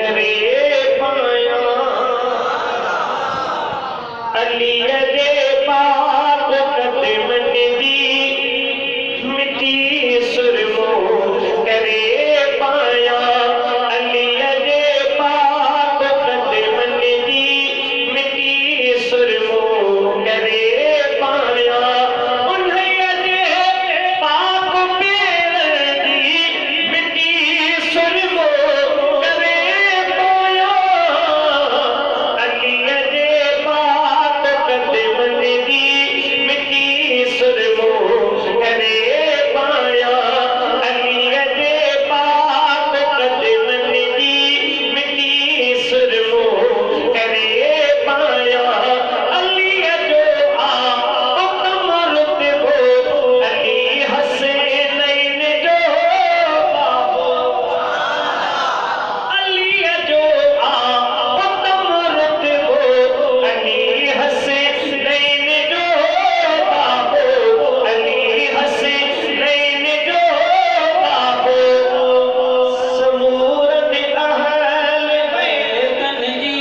करे पाया अली दे पाक कदमन दी मिट्टी सुरमो करे पाया अली दे पाक कदमन दी मिट्टी सुरमो करे पाया उन्हें दे पाक पैर दी मिट्टी सुरमो करे पाया अली दे पाक कदमन दी मिट्टी सुरमो करे पाया अली दे पाक कदमन दी मिट्टी सुरमो करे पाया अली जो आ कमर ते वो अली हसनैन जो बाबो अली जो आ कमर ते वो अली हसनैन जो बाबो अली हसनैन जो बाबो समूरन अहल बैतन जी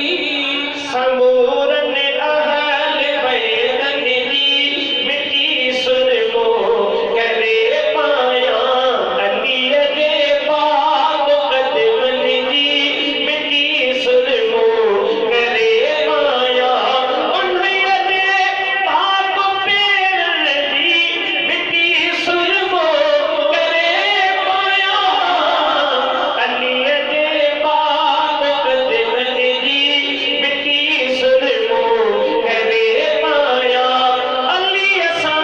समूरन अहल बैतन जी मिट्टी सुरमो करे पाया अली दे पाक कदमन दी मिट्टी सुरमो करे पाया उन्हें दे पाक पैर दी मिट्टी सुरमो करे पाया अली दे पाक कदमन दी मिट्टी सुरमो करे पाया अली असा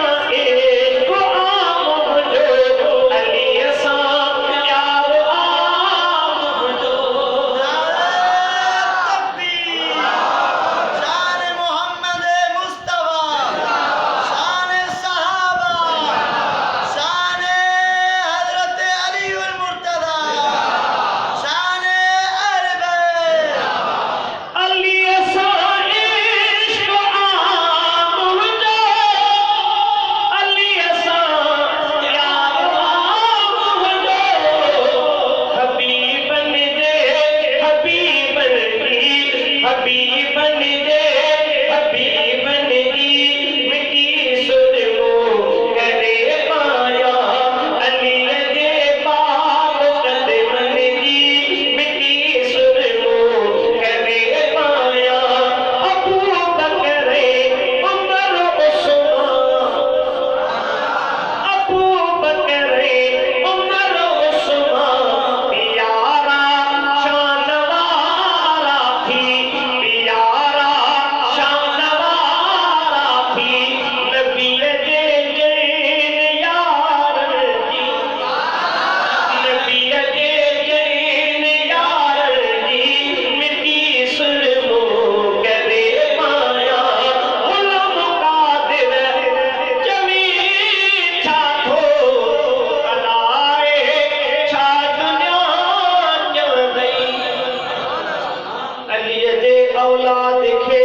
इश्क आम जो अली असा प्यार आम जो शान मोहम्मद मुस्तफा, शान सहाबा, शान हजरत अली वल मुर्तदा, शान अहले बैत। अली असा इश्क आम जो अली असा प्यार आम जो हबीबन दे हबीबन की हबीबन दे हबीबन दी मिट्टी सुरमो करे पाया अली दे पाक कदमन दी मिट्टी सुरमो करे पाया अबू बकर उमर उस्मान अबू बकर उमर उस्मान प्यारा शान वाला थी प्यारा शान वाला थी नबी दे जैन यार जी नबी दे जैन यार जी मिट्टी सुरमो करे पाया गुलाम कादिर जमीन छाठो अलाए छा दुनिया चल गई अली दे औलाद खे